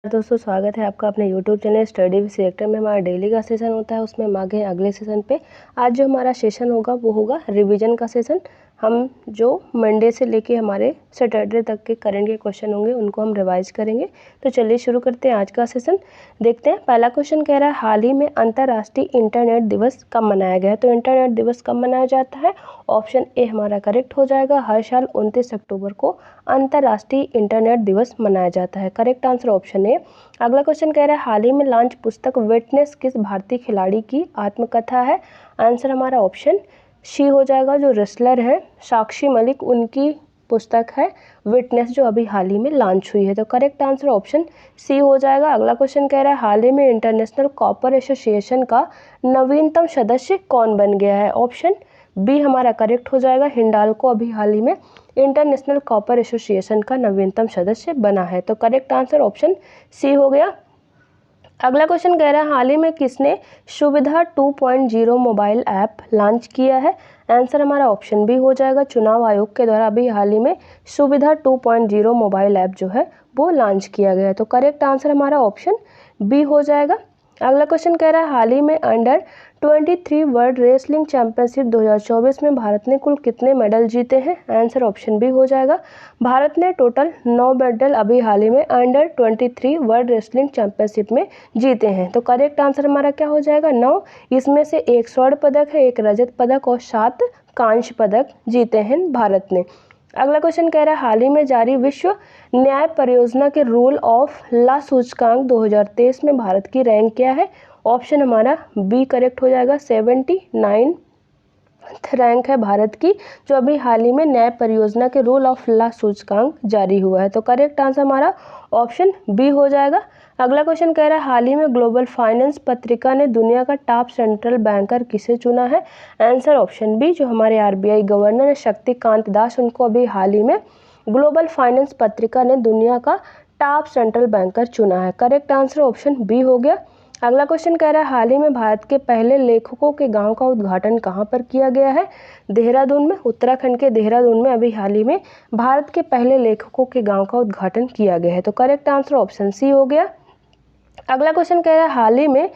दोस्तों स्वागत है आपका अपने YouTube channel study with selector में। हमारा डेली का सेशन होता है, उसमें हम आगे अगले सेशन पे। आज जो हमारा सेशन होगा वो होगा रिवीजन का सेशन। हम जो मंडे से लेके हमारे सैटरडे तक के करंट के क्वेश्चन होंगे उनको हम रिवाइज करेंगे। तो चलिए शुरू करते हैं आज का सेशन। देखते हैं, पहला क्वेश्चन कह रहा है हाल ही में अंतर्राष्ट्रीय इंटरनेट दिवस कब मनाया गया है। तो इंटरनेट दिवस कब मनाया जाता है, ऑप्शन ए हमारा करेक्ट हो जाएगा। हर साल 29 अक्टूबर को अंतर्राष्ट्रीय इंटरनेट दिवस मनाया जाता है। Correct answer option A. अगला क्वेश्चन कह रहा है हाल ही में लॉन्च पुस्तक विटनेस किस भारतीय खिलाड़ी की आत्मकथा है। आंसर हमारा ऑप्शन सी हो जाएगा। जो रेसलर है साक्षी मलिक, उनकी पुस्तक है विटनेस, जो अभी हाल ही में लॉन्च हुई है। तो करेक्ट आंसर ऑप्शन सी हो जाएगा। अगला क्वेश्चन कह रहा है हाल ही में इंटरनेशनल कॉपर एसोसिएशन का नवीनतम सदस्य कौन बन गया है। ऑप्शन बी हमारा करेक्ट हो जाएगा। हिंडाल्को अभी हाल ही में इंटरनेशनल कॉपर एसोसिएशन का नवीनतम सदस्य बना है। तो करेक्ट आंसर ऑप्शन सी हो गया। अगला क्वेश्चन कह रहा है हाल ही में किसने सुविधा 2.0 मोबाइल ऐप लॉन्च किया है। आंसर हमारा ऑप्शन बी हो जाएगा। चुनाव आयोग के द्वारा अभी हाल ही में सुविधा 2.0 मोबाइल ऐप जो है वो लॉन्च किया गया है। तो करेक्ट आंसर हमारा ऑप्शन बी हो जाएगा। अगला क्वेश्चन कह रहा है हाल ही में अंडर 23 वर्ल्ड रेसलिंग चैंपियनशिप 2024 में भारत ने कुल कितने मेडल जीते हैं। आंसर ऑप्शन बी हो जाएगा। भारत ने टोटल 9 मेडल अभी हाल ही में अंडर 23 वर्ल्ड रेसलिंग चैंपियनशिप में जीते हैं। तो करेक्ट आंसर हमारा क्या हो जाएगा, 9। इसमें से 1 स्वर्ण पदक है, 1 रजत पदक और 7 कांस्य पदक जीते हैं भारत ने। अगला क्वेश्चन कह रहा है हाल ही में जारी विश्व न्याय परियोजना के रूल ऑफ लॉ सूचकांक 2023 में भारत की रैंक क्या है। ऑप्शन हमारा बी करेक्ट हो जाएगा। 79 रैंक है भारत की, जो अभी हाल ही में न्याय परियोजना के रूल ऑफ लॉ सूचकांक जारी हुआ है। तो करेक्ट आंसर हमारा ऑप्शन बी हो जाएगा। अगला क्वेश्चन कह रहा है हाल ही में ग्लोबल फाइनेंस पत्रिका ने दुनिया का टॉप सेंट्रल बैंकर किसे चुना है। आंसर ऑप्शन बी, जो हमारे आरबीआई गवर्नर है शक्तिकांत दास, उनको अभी हाल ही में ग्लोबल फाइनेंस पत्रिका ने दुनिया का टॉप सेंट्रल बैंकर चुना है। करेक्ट आंसर ऑप्शन बी हो गया। अगला क्वेश्चन कह रहा है हाल ही में भारत के पहले लेखकों के गांव का उद्घाटन कहां पर किया गया है। देहरादून में, उत्तराखंड के देहरादून में अभी हाल ही में भारत के पहले लेखकों के गांव का उद्घाटन किया गया है। तो करेक्ट आंसर ऑप्शन सी हो गया। अगला क्वेश्चन कह रहा है हाल ही में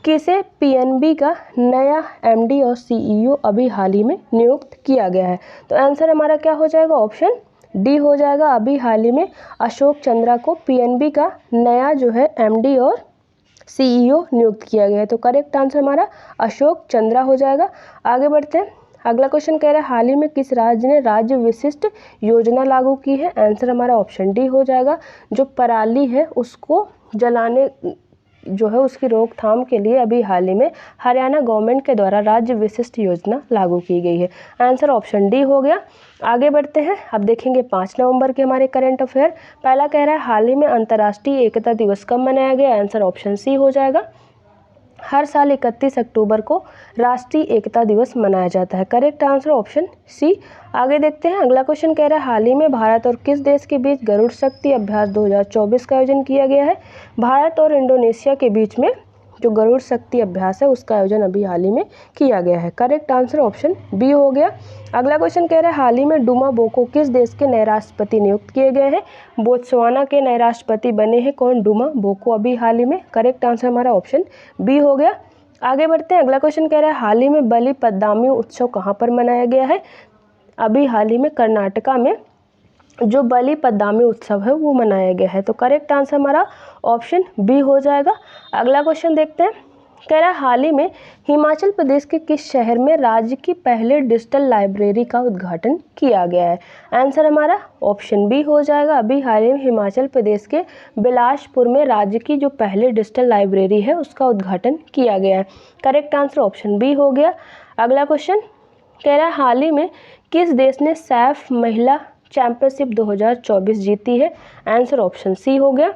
किसे पीएनबी का नया एमडी और सीईओ अभी हाल ही में नियुक्त किया गया है। तो आंसर हमारा क्या हो जाएगा, ऑप्शन डी हो जाएगा। अभी हाल ही में अशोक चंद्रा को पीएनबी का नया जो है एमडी और सीईओ नियुक्त किया गया है। तो करेक्ट आंसर हमारा अशोक चंद्रा हो जाएगा। आगे बढ़ते हैं। अगला क्वेश्चन कह रहा है हाल ही में किस राज्य ने राज्य विशिष्ट योजना लागू की है। आंसर हमारा ऑप्शन डी हो जाएगा। जो पराली है उसको जलाने जो है उसकी रोकथाम के लिए अभी हाल ही में हरियाणा गवर्नमेंट के द्वारा राज्य विशिष्ट योजना लागू की गई है। आंसर ऑप्शन डी हो गया। आगे बढ़ते हैं। अब देखेंगे 5 नवंबर के हमारे करंट अफेयर। पहला कह रहा है हाल ही में अंतर्राष्ट्रीय एकता दिवस कब मनाया गया। आंसर ऑप्शन सी हो जाएगा। हर साल 31 अक्टूबर को राष्ट्रीय एकता दिवस मनाया जाता है। Correct answer option C. आगे देखते हैं। अगला क्वेश्चन कह रहा है हाल ही में भारत और किस देश के बीच गरुड़ शक्ति अभ्यास 2024 का आयोजन किया गया है। भारत और इंडोनेशिया के बीच में जो गरुड़ शक्ति अभ्यास है उसका आयोजन अभी हाल ही में किया गया है। करेक्ट आंसर ऑप्शन बी हो गया। अगला क्वेश्चन कह रहा है हाल ही में डुमा बोको किस देश के नए राष्ट्रपति नियुक्त किए गए हैं। बोत्सवाना के नए राष्ट्रपति बने हैं कौन, डुमा बोको अभी हाल ही में। करेक्ट आंसर हमारा ऑप्शन बी हो गया। आगे बढ़ते हैं। अगला क्वेश्चन कह रहा है हाल ही में बलि पद्दामी उत्सव कहाँ पर मनाया गया है। अभी हाल ही में कर्नाटका में जो बलि पद्दामी उत्सव है वो मनाया गया है। तो करेक्ट आंसर हमारा ऑप्शन बी हो जाएगा। अगला क्वेश्चन देखते हैं। कह रहा है हाल ही में हिमाचल प्रदेश के किस शहर में राज्य की पहले डिजिटल लाइब्रेरी का उद्घाटन किया गया है। आंसर हमारा ऑप्शन बी हो जाएगा। अभी हाल ही में हिमाचल प्रदेश के बिलासपुर में राज्य की जो पहले डिजिटल लाइब्रेरी है उसका उद्घाटन किया गया है। करेक्ट आंसर ऑप्शन बी हो गया। अगला क्वेश्चन कह रहा है हाल ही में किस देश ने सैफ महिला चैंपियनशिप 2024 जीती है। आंसर ऑप्शन सी हो गया।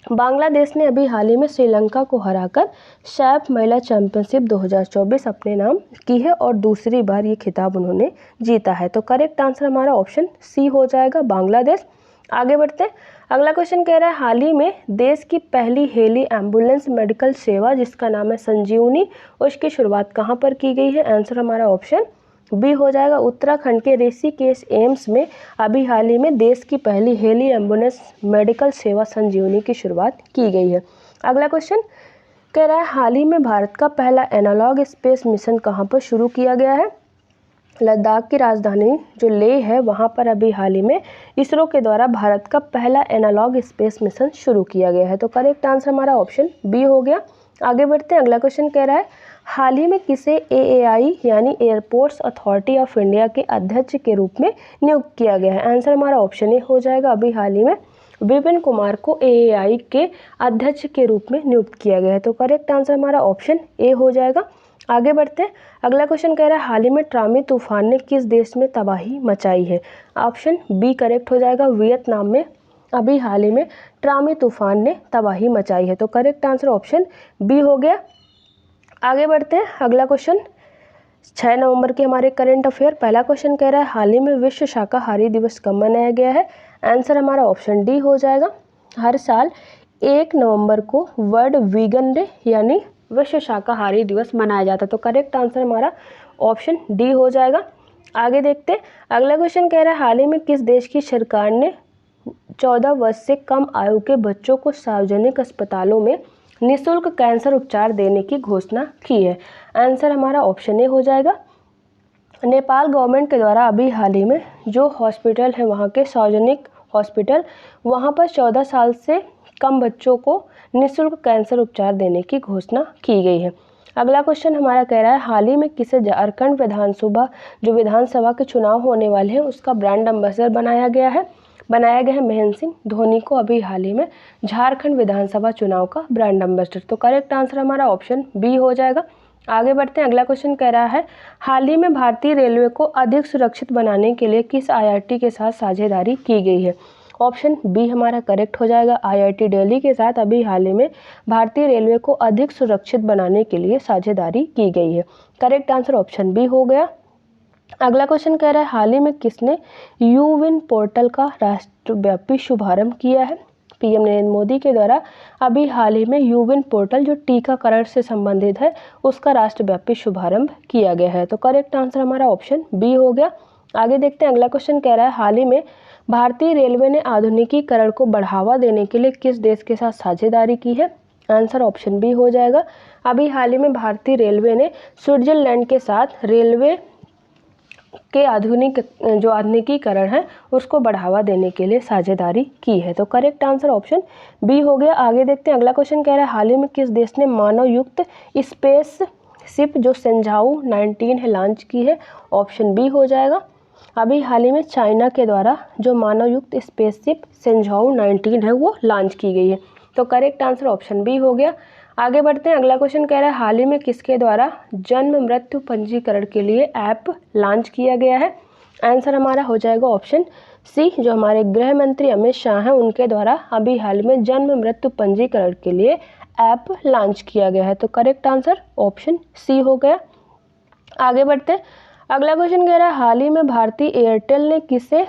बांग्लादेश ने अभी हाल ही में श्रीलंका को हराकर सैफ महिला चैंपियनशिप 2024 अपने नाम की है और दूसरी बार ये खिताब उन्होंने जीता है। तो करेक्ट आंसर हमारा ऑप्शन सी हो जाएगा, बांग्लादेश। आगे बढ़ते हैं। अगला क्वेश्चन कह रहा है हाल ही में देश की पहली हेली एम्बुलेंस मेडिकल सेवा जिसका नाम है संजीवनी, उसकी शुरुआत कहाँ पर की गई है। आंसर हमारा ऑप्शन बी हो जाएगा उत्तराखंड के ऋषिकेश एम्स में अभी हाल ही में देश की पहली हेली एम्बुलेंस मेडिकल सेवा संजीवनी की शुरुआत की गई है। अगला क्वेश्चन कह रहा है हाल ही में भारत का पहला एनालॉग स्पेस मिशन कहाँ पर शुरू किया गया है। लद्दाख की राजधानी जो लेह है वहाँ पर अभी हाल ही में इसरो के द्वारा भारत का पहला एनालॉग स्पेस मिशन शुरू किया गया है। तो करेक्ट आंसर हमारा ऑप्शन बी हो गया। आगे बढ़ते हैं, अगला क्वेश्चन कह रहा है हाल ही में किसे एएआई यानी एयरपोर्ट्स अथॉरिटी ऑफ इंडिया के अध्यक्ष के रूप में नियुक्त किया गया है। आंसर हमारा ऑप्शन ए हो जाएगा। अभी हाल ही में विपिन कुमार को एएआई के अध्यक्ष के रूप में नियुक्त किया गया है। तो करेक्ट आंसर हमारा ऑप्शन ए हो जाएगा। आगे बढ़ते हैं, अगला क्वेश्चन कह रहा है हाल ही में ट्रामी तूफान ने किस देश में तबाही मचाई है। ऑप्शन बी करेक्ट हो जाएगा। वियतनाम में अभी हाल ही में ट्रामी तूफान ने तबाही मचाई है। तो करेक्ट आंसर ऑप्शन बी हो गया। आगे बढ़ते हैं, अगला क्वेश्चन 6 नवंबर के हमारे करंट अफेयर। पहला क्वेश्चन कह रहा है हाल ही में विश्व शाकाहारी दिवस कब मनाया गया है। आंसर हमारा ऑप्शन डी हो जाएगा। हर साल 1 नवंबर को वर्ल्ड वीगन डे यानी विश्व शाकाहारी दिवस मनाया जाता है। तो करेक्ट आंसर हमारा ऑप्शन डी हो जाएगा। आगे देखते हैं, अगला क्वेश्चन कह रहा है हाल ही में किस देश की सरकार ने 14 वर्ष से कम आयु के बच्चों को सार्वजनिक अस्पतालों में निःशुल्क कैंसर उपचार देने की घोषणा की है। आंसर हमारा ऑप्शन ए हो जाएगा। नेपाल गवर्नमेंट के द्वारा अभी हाल ही में जो हॉस्पिटल है वहाँ के सार्वजनिक हॉस्पिटल वहाँ पर 14 साल से कम बच्चों को निःशुल्क कैंसर उपचार देने की घोषणा की गई है। अगला क्वेश्चन हमारा कह रहा है हाल ही में किसे झारखंड विधानसभा के चुनाव होने वाले हैं उसका ब्रांड एम्बेसडर बनाया गया है। महेंद्र सिंह धोनी को अभी हाल ही में झारखंड विधानसभा चुनाव का ब्रांड एम्बेसडर। तो करेक्ट आंसर हमारा ऑप्शन बी हो जाएगा। आगे बढ़ते हैं, अगला क्वेश्चन कह रहा है हाल ही में भारतीय रेलवे को अधिक सुरक्षित बनाने के लिए किस आईआईटी के साथ साझेदारी की गई है। ऑप्शन बी हमारा करेक्ट हो जाएगा। आईआईटी दिल्ली के साथ अभी हाल ही में भारतीय रेलवे को अधिक सुरक्षित बनाने के लिए साझेदारी की गई है। करेक्ट आंसर ऑप्शन बी हो गया। अगला क्वेश्चन कह रहा है हाल ही में किसने यूविन पोर्टल का राष्ट्रव्यापी शुभारंभ किया है। पीएम नरेंद्र मोदी के द्वारा अभी हाल ही में यूविन पोर्टल जो टीकाकरण से संबंधित है उसका राष्ट्रव्यापी शुभारंभ किया गया है। तो करेक्ट आंसर हमारा ऑप्शन बी हो गया। आगे देखते हैं, अगला क्वेश्चन कह रहा है हाल ही में भारतीय रेलवे ने आधुनिकीकरण को बढ़ावा देने के लिए किस देश के साथ साझेदारी की है। आंसर ऑप्शन बी हो जाएगा। अभी हाल ही में भारतीय रेलवे ने स्विट्जरलैंड के साथ रेलवे के आधुनिकीकरण है उसको बढ़ावा देने के लिए साझेदारी की है। तो करेक्ट आंसर ऑप्शन बी हो गया। आगे देखते हैं, अगला क्वेश्चन कह रहा है हाल ही में किस देश ने मानव युक्त स्पेस शिप जो सेंझाऊ 19 है लॉन्च की है। ऑप्शन बी हो जाएगा। अभी हाल ही में चाइना के द्वारा जो मानव युक्त स्पेसशिप सेंझाऊ 19 है वो लॉन्च की गई है। तो करेक्ट आंसर ऑप्शन बी हो गया। आगे बढ़ते हैं, अगला क्वेश्चन कह रहा है हाल ही में किसके द्वारा जन्म मृत्यु पंजीकरण के लिए ऐप लॉन्च किया गया है। आंसर हमारा हो जाएगा ऑप्शन सी, जो हमारे गृह मंत्री अमित शाह हैं उनके द्वारा अभी हाल में जन्म मृत्यु पंजीकरण के लिए ऐप लॉन्च किया गया है। तो करेक्ट आंसर ऑप्शन सी हो गया। आगे बढ़ते हैं, अगला क्वेश्चन कह रहा है हाल ही में भारतीय एयरटेल ने किसे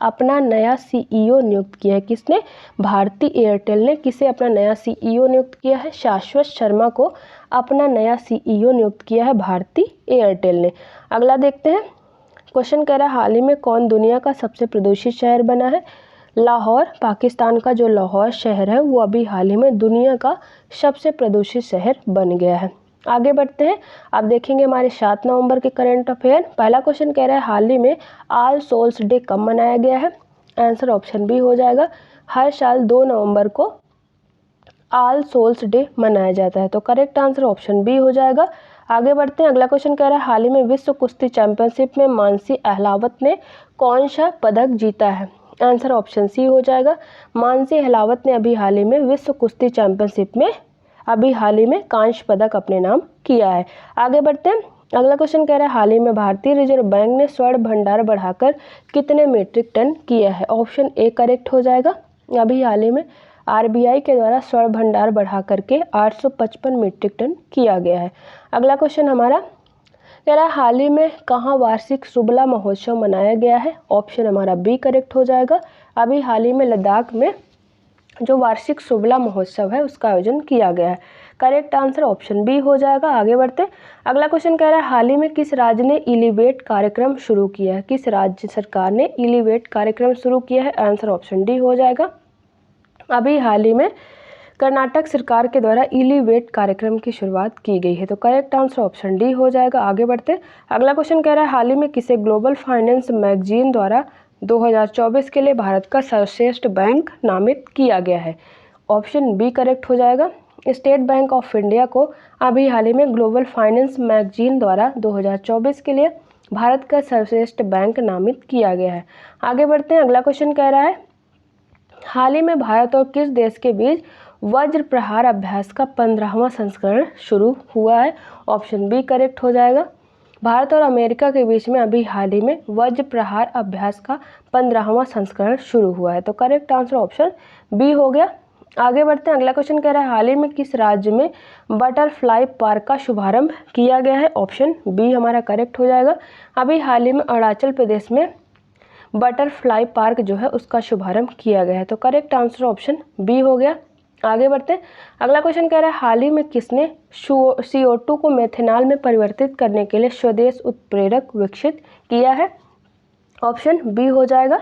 अपना नया सीईओ नियुक्त किया है। किसने? भारतीय एयरटेल ने किसे अपना नया सीईओ नियुक्त किया है। शाश्वत शर्मा को अपना नया सीईओ नियुक्त किया है भारतीय एयरटेल ने। अगला देखते हैं, क्वेश्चन कह रहा है हाल ही में कौन दुनिया का सबसे प्रदूषित शहर बना है। लाहौर, पाकिस्तान का जो लाहौर शहर है वो अभी हाल ही में दुनिया का सबसे प्रदूषित शहर बन गया है। आगे बढ़ते हैं, आप देखेंगे हमारे 7 नवंबर के करंट अफेयर। पहला क्वेश्चन कह रहा है हाल ही में ऑल सोल्स डे कब मनाया गया है। आंसर ऑप्शन बी हो जाएगा। हर साल 2 नवंबर को ऑल सोल्स डे मनाया जाता है। तो करेक्ट आंसर ऑप्शन बी हो जाएगा। आगे बढ़ते हैं, अगला क्वेश्चन कह रहा है हाल ही में विश्व कुश्ती चैंपियनशिप में मानसी अहलावत ने कौन सा पदक जीता है। आंसर ऑप्शन सी हो जाएगा। मानसी अहलावत ने अभी हाल ही में विश्व कुश्ती चैंपियनशिप में अभी हाल ही में कांस्य पदक अपने नाम किया है। आगे बढ़ते हैं, अगला क्वेश्चन कह रहा है हाल ही में भारतीय रिजर्व बैंक ने स्वर्ण भंडार बढ़ाकर कितने मीट्रिक टन किया है। ऑप्शन ए करेक्ट हो जाएगा। अभी हाल ही में आरबीआई के द्वारा स्वर्ण भंडार बढ़ा करके 855 मीट्रिक टन किया गया है। अगला क्वेश्चन हमारा कह रहा है हाल ही में कहाँ वार्षिक सुबला महोत्सव मनाया गया है। ऑप्शन हमारा बी करेक्ट हो जाएगा। अभी हाल ही में लद्दाख में जो वार्षिक सुबला महोत्सव है उसका आयोजन किया गया है। करेक्ट आंसर ऑप्शन बी हो जाएगा। आगे बढ़ते, अगला क्वेश्चन कह रहा है हाल ही में किस राज्य ने इलिवेट कार्यक्रम शुरू किया है? किस राज्य सरकार ने इलिवेट कार्यक्रम शुरू किया है? आंसर ऑप्शन डी हो जाएगा। अभी हाल ही में कर्नाटक सरकार के द्वारा इलिवेट कार्यक्रम की शुरुआत की गई है, तो करेक्ट आंसर ऑप्शन डी हो जाएगा। आगे बढ़ते, अगला क्वेश्चन कह रहा है हाल ही में किसे ग्लोबल फाइनेंस मैगजीन द्वारा 2024 के लिए भारत का सर्वश्रेष्ठ बैंक नामित किया गया है? ऑप्शन बी करेक्ट हो जाएगा। स्टेट बैंक ऑफ इंडिया को अभी हाल ही में ग्लोबल फाइनेंस मैगजीन द्वारा 2024 के लिए भारत का सर्वश्रेष्ठ बैंक नामित किया गया है। आगे बढ़ते हैं, अगला क्वेश्चन कह रहा है हाल ही में भारत और किस देश के बीच वज्र प्रहार अभ्यास का 15वां संस्करण शुरू हुआ है? ऑप्शन बी करेक्ट हो जाएगा। भारत और अमेरिका के बीच में अभी हाल ही में वज्र प्रहार अभ्यास का 15वां संस्करण शुरू हुआ है, तो करेक्ट आंसर ऑप्शन बी हो गया। आगे बढ़ते हैं, अगला क्वेश्चन कह रहा है हाल ही में किस राज्य में बटरफ्लाई पार्क का शुभारंभ किया गया है? ऑप्शन बी हमारा करेक्ट हो जाएगा। अभी हाल ही में अरुणाचल प्रदेश में बटरफ्लाई पार्क जो है उसका शुभारंभ किया गया है, तो करेक्ट आंसर ऑप्शन बी हो गया। आगे बढ़ते हैं, अगला क्वेश्चन कह रहा है हाल ही में किसने CO2 को मेथेनॉल में परिवर्तित करने के लिए स्वदेश उत्प्रेरक विकसित किया है? ऑप्शन बी हो जाएगा।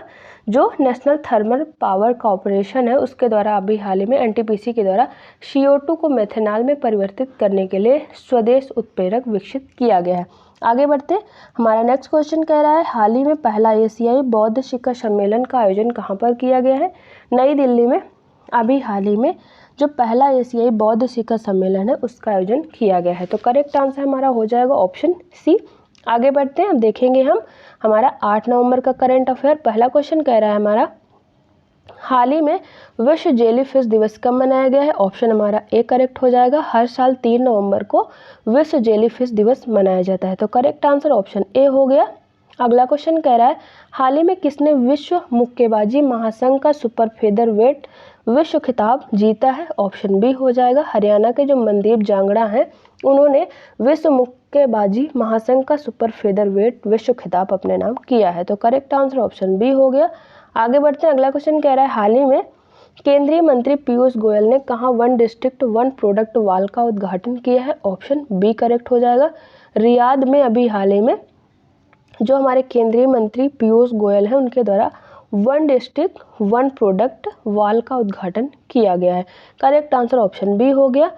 जो नेशनल थर्मल पावर कॉरपोरेशन है उसके द्वारा अभी हाल ही में NTPC के द्वारा CO2 को मेथेनॉल में परिवर्तित करने के लिए स्वदेश उत्प्रेरक विकसित किया गया है। आगे बढ़ते, हमारा नेक्स्ट क्वेश्चन कह रहा है हाल ही में पहला एशियाई बौद्ध शिखर सम्मेलन का आयोजन कहाँ पर किया गया है? नई दिल्ली में अभी हाल ही में जो पहला एशियाई बौद्ध शिखर सम्मेलन है उसका आयोजन किया गया है, तो करेक्ट आंसर हमारा हो जाएगा ऑप्शन सी। आगे बढ़ते हैं, अब देखेंगे हम हमारा 8 नवंबर का करंट अफेयर। पहला क्वेश्चन कह रहा है हमारा हाल ही में विश्व जेलीफिश दिवस कब मनाया गया है? ऑप्शन हमारा ए करेक्ट हो जाएगा। हर साल 3 नवंबर को विश्व जेलीफिश दिवस मनाया जाता है, तो करेक्ट आंसर ऑप्शन ए हो गया। अगला क्वेश्चन कह रहा है हाल ही में किसने विश्व मुक्केबाजी महासंघ का सुपर फेदरवेट विश्व खिताब जीता है? ऑप्शन बी हो जाएगा। हरियाणा के जो मनदीप जांगड़ा हैं उन्होंने विश्व मुक्केबाजी महासंघ का सुपर फेदरवेट विश्व खिताब अपने नाम किया है, तो करेक्ट आंसर ऑप्शन बी हो गया। आगे बढ़ते हैं, अगला क्वेश्चन कह रहा है हाल ही में केंद्रीय मंत्री पीयूष गोयल ने कहाँ one district one product wall का उद्घाटन किया है? ऑप्शन बी करेक्ट हो जाएगा। रियाद में अभी हाल ही में जो हमारे केंद्रीय मंत्री पीयूष गोयल हैं उनके द्वारा one district one product wall का उद्घाटन किया गया है, करेक्ट आंसर ऑप्शन बी हो गया।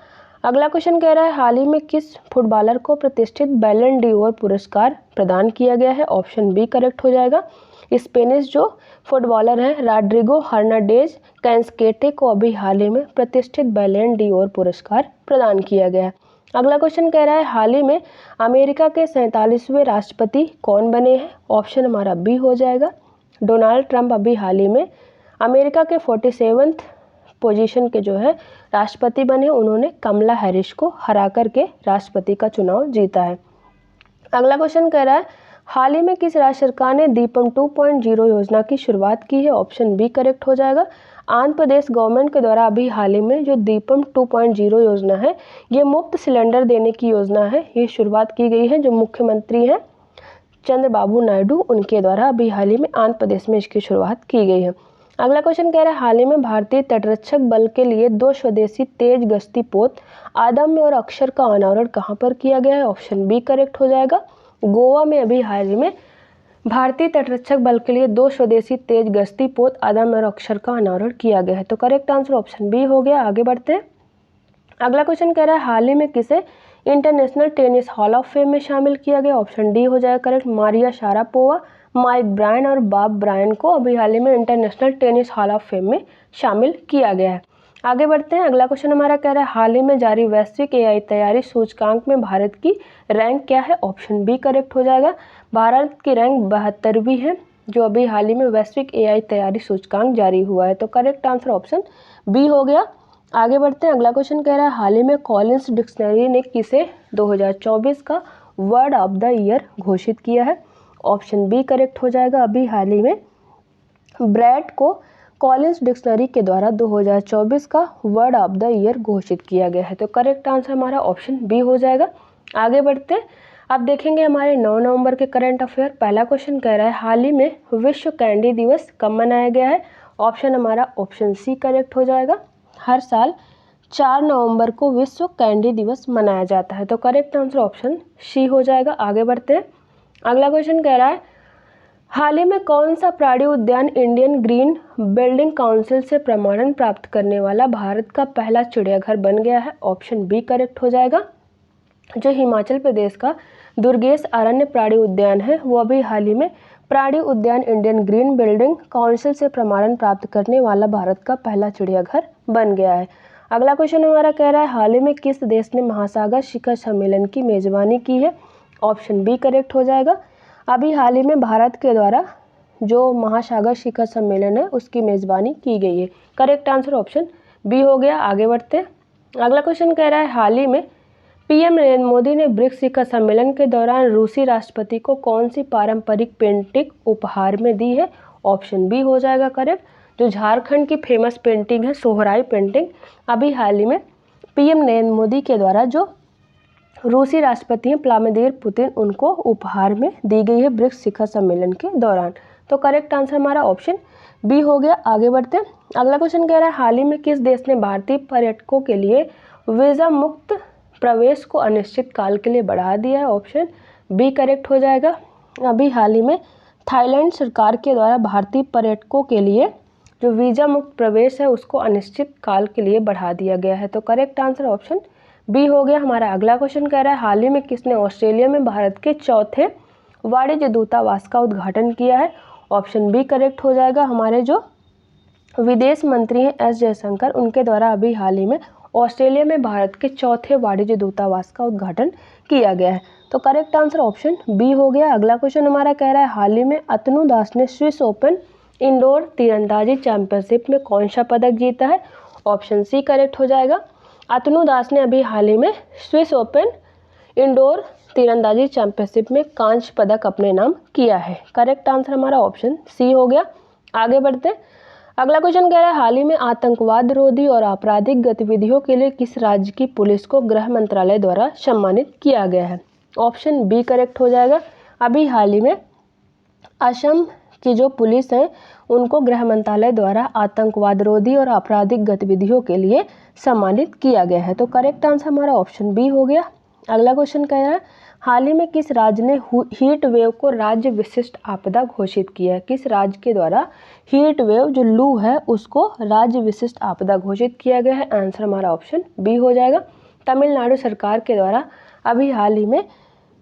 अगला क्वेश्चन कह रहा है हाल ही में किस फुटबॉलर को प्रतिष्ठित बैलन डी'ओर पुरस्कार प्रदान किया गया है? ऑप्शन बी करेक्ट हो जाएगा। स्पेनिश जो फुटबॉलर हैं रॉड्रिगो हर्नांडेज कैंसकेटे को अभी हाल ही में प्रतिष्ठित बैलन डी'ओर पुरस्कार प्रदान किया गया है। अगला क्वेश्चन कह रहा है हाल ही में अमेरिका के 47वें राष्ट्रपति कौन बने हैं? ऑप्शन हमारा बी हो जाएगा। डोनाल्ड ट्रंप अभी हाल ही में अमेरिका के 47th पोजीशन के जो है राष्ट्रपति बने, उन्होंने कमला हैरिस को हरा करके राष्ट्रपति का चुनाव जीता है। अगला क्वेश्चन कह रहा है हाल ही में किस राज्य सरकार ने दीपम 2.0 योजना की शुरुआत की है? ऑप्शन बी करेक्ट हो जाएगा। आंध्र प्रदेश गवर्नमेंट के द्वारा अभी हाल ही में जो दीपम 2.0 योजना है ये मुफ्त सिलेंडर देने की योजना है, ये शुरुआत की गई है। जो मुख्यमंत्री हैं चंद्रबाबू नायडू उनके द्वारा अभी हाल ही में आंध्र प्रदेश में इसकी शुरुआत की गई है। अगला क्वेश्चन कह रहा है हाल ही में भारतीय तटरक्षक बल के लिए 2 स्वदेशी तेज गश्ती पोत आदम्य और अक्षर का अनावरण कहाँ पर किया गया है? ऑप्शन बी करेक्ट हो जाएगा। गोवा में अभी हाल ही में भारतीय तटरक्षक बल के लिए 2 स्वदेशी तेज गश्ती पोत आदम्य और अक्षर का अनावरण किया गया है, तो करेक्ट आंसर ऑप्शन बी हो गया। आगे बढ़ते हैं, अगला क्वेश्चन कह रहा है हाल ही में किसे international tennis hall of fame में शामिल किया गया? ऑप्शन डी हो जाएगा correct. Maria Sharapova, mic Brian और बॉब ब्रायन को अभी हाल ही में international tennis hall of fame में शामिल किया गया है। आगे बढ़ते हैं, अगला क्वेश्चन हमारा कह रहा है हाल ही में जारी वैश्विक AI तैयारी सूचकांक में भारत की रैंक क्या है? ऑप्शन बी करेक्ट हो जाएगा। भारत की रैंक 72वीं है जो अभी हाल ही में वैश्विक AI तैयारी सूचकांक जारी हुआ है, तो करेक्ट आंसर ऑप्शन बी हो गया। आगे बढ़ते हैं, अगला क्वेश्चन कह रहा है हाल ही में कॉलिंस डिक्शनरी ने किसे 2024 का वर्ड ऑफ द ईयर घोषित किया है? ऑप्शन बी करेक्ट हो जाएगा। अभी हाल ही में ब्रैड को कॉलिंस डिक्शनरी के द्वारा 2024 का वर्ड ऑफ द ईयर घोषित किया गया है, तो करेक्ट आंसर हमारा ऑप्शन बी हो जाएगा। आगे बढ़ते हैं, अब देखेंगे हमारे 9 नवंबर के करंट अफेयर। पहला क्वेश्चन कह रहा है हाल ही में विश्व कैंडी दिवस कब मनाया गया है? ऑप्शन हमारा ऑप्शन सी करेक्ट हो जाएगा। हर साल 4 नवंबर को विश्व कैंडी दिवस मनाया जाता है, तो करेक्ट आंसर ऑप्शन सी हो जाएगा। आगे बढ़ते हैं। अगला क्वेश्चन कह रहा है हाल ही में कौन सा प्राणी उद्यान इंडियन ग्रीन बिल्डिंग काउंसिल से प्रमाणन प्राप्त करने वाला भारत का पहला चिड़ियाघर बन गया है? ऑप्शन बी करेक्ट हो जाएगा। जो हिमाचल प्रदेश का दुर्गेश अरण्य प्राणी उद्यान है वो अभी हाल ही में प्राणी उद्यान इंडियन ग्रीन बिल्डिंग काउंसिल से प्रमाणन प्राप्त करने वाला भारत का पहला चिड़ियाघर बन गया है। अगला क्वेश्चन हमारा कह रहा है हाल ही में किस देश ने महासागर शिखर सम्मेलन की मेजबानी की है? ऑप्शन बी करेक्ट हो जाएगा। अभी हाल ही में भारत के द्वारा जो महासागर शिखर सम्मेलन है उसकी मेजबानी की गई है। करेक्ट आंसर ऑप्शन बी हो गया। आगे बढ़ते हैं। अगला क्वेश्चन कह रहा है हाल ही में पीएम नरेंद्र मोदी ने ब्रिक्स शिखर सम्मेलन के दौरान रूसी राष्ट्रपति को कौन सी पारंपरिक पेंटिंग उपहार में दी है? ऑप्शन बी हो जाएगा करेक्ट। जो झारखंड की फेमस पेंटिंग है सोहराई पेंटिंग, अभी हाल ही में पीएम नरेंद्र मोदी के द्वारा जो रूसी राष्ट्रपति हैं व्लादिमीर पुतिन उनको उपहार में दी गई है ब्रिक्स शिखर सम्मेलन के दौरान। तो करेक्ट आंसर हमारा ऑप्शन बी हो गया। आगे बढ़ते हैं। अगला क्वेश्चन कह रहा है हाल ही में किस देश ने भारतीय पर्यटकों के लिए वीज़ा मुक्त प्रवेश को अनिश्चित काल के लिए बढ़ा दिया है? ऑप्शन बी करेक्ट हो जाएगा। अभी हाल ही में थाईलैंड सरकार के द्वारा भारतीय पर्यटकों के लिए जो वीज़ा मुक्त प्रवेश है उसको अनिश्चित काल के लिए बढ़ा दिया गया है। तो करेक्ट आंसर ऑप्शन बी हो गया। हमारा अगला क्वेश्चन कह रहा है हाल ही में किसने ऑस्ट्रेलिया में भारत के चौथे वाणिज्य दूतावास का उद्घाटन किया है? ऑप्शन बी करेक्ट हो जाएगा। हमारे जो विदेश मंत्री हैं एस जयशंकर उनके द्वारा अभी हाल ही में ऑस्ट्रेलिया में भारत के चौथे वाणिज्य दूतावास का उद्घाटन किया गया है। तो करेक्ट आंसर ऑप्शन बी हो गया। अगला क्वेश्चन हमारा कह रहा है हाल ही में अतनु दास ने स्विस ओपन इंडोर तीरंदाजी चैंपियनशिप में कौन सा पदक जीता है? ऑप्शन सी करेक्ट हो जाएगा। अतनु दास ने अभी हाल ही में स्विस ओपन इंडोर तीरंदाजी चैंपियनशिप में कांस्य पदक अपने नाम किया है। करेक्ट आंसर हमारा ऑप्शन सी हो गया। आगे बढ़ते हैं। अगला क्वेश्चन कह रहा है हाल ही में आतंकवाद रोधी और आपराधिक गतिविधियों के लिए किस राज्य की पुलिस को गृह मंत्रालय द्वारा सम्मानित किया गया है? ऑप्शन बी करेक्ट हो जाएगा। अभी हाल ही में असम की जो पुलिस है उनको गृह मंत्रालय द्वारा आतंकवाद रोधी और आपराधिक गतिविधियों के लिए सम्मानित किया गया है। तो करेक्ट आंसर हमारा ऑप्शन बी हो गया। अगला क्वेश्चन कह रहा है हाल ही में किस राज्य ने हीट वेव को राज्य विशिष्ट आपदा घोषित किया है? किस राज्य के द्वारा हीट वेव जो लू है उसको राज्य विशिष्ट आपदा घोषित किया गया है? आंसर हमारा ऑप्शन बी हो जाएगा। तमिलनाडु सरकार के द्वारा अभी हाल ही में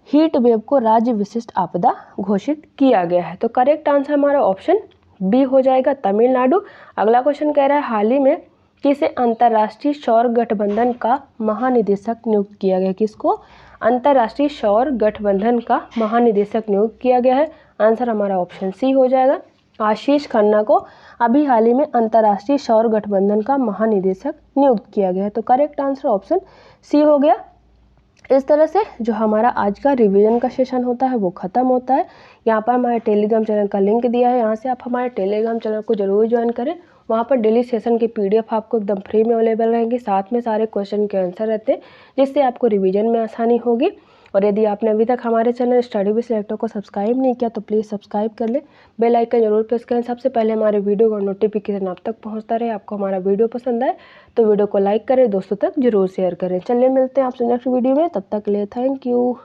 हीट वेव को राज्य विशिष्ट आपदा घोषित किया गया है। तो करेक्ट आंसर हमारा ऑप्शन बी हो जाएगा, तमिलनाडु। अगला क्वेश्चन कह रहा है हाल ही में किसे अंतर्राष्ट्रीय सौर गठबंधन का महानिदेशक नियुक्त किया गया? किसको अंतर्राष्ट्रीय सौर गठबंधन का महानिदेशक नियुक्त किया गया है? आंसर हमारा ऑप्शन सी हो जाएगा। आशीष खन्ना को अभी हाल ही में अंतर्राष्ट्रीय सौर गठबंधन का महानिदेशक नियुक्त किया गया है। तो करेक्ट आंसर ऑप्शन सी हो गया। इस तरह से जो हमारा आज का रिवीजन का सेशन होता है वो ख़त्म होता है। यहाँ पर हमारे टेलीग्राम चैनल का लिंक दिया है, यहाँ से आप हमारे टेलीग्राम चैनल को जरूर ज्वाइन करें। वहाँ पर डेली सेशन की पीडीएफ आपको एकदम फ्री में अवेलेबल रहेंगी, साथ में सारे क्वेश्चन के आंसर रहते हैं जिससे आपको रिवीजन में आसानी होगी। और यदि आपने अभी तक हमारे चैनल स्टडी विद सिलेक्टर को सब्सक्राइब नहीं किया तो प्लीज़ सब्सक्राइब कर लें, बेल आइकन जरूर प्रेस करें, सबसे पहले हमारे वीडियो का नोटिफिकेशन आप तक पहुंचता रहे। आपको हमारा वीडियो पसंद आए तो वीडियो को लाइक करें, दोस्तों तक जरूर शेयर करें। चलिए मिलते हैं आपसे नेक्स्ट वीडियो में, तब तक के लिए थैंक यू।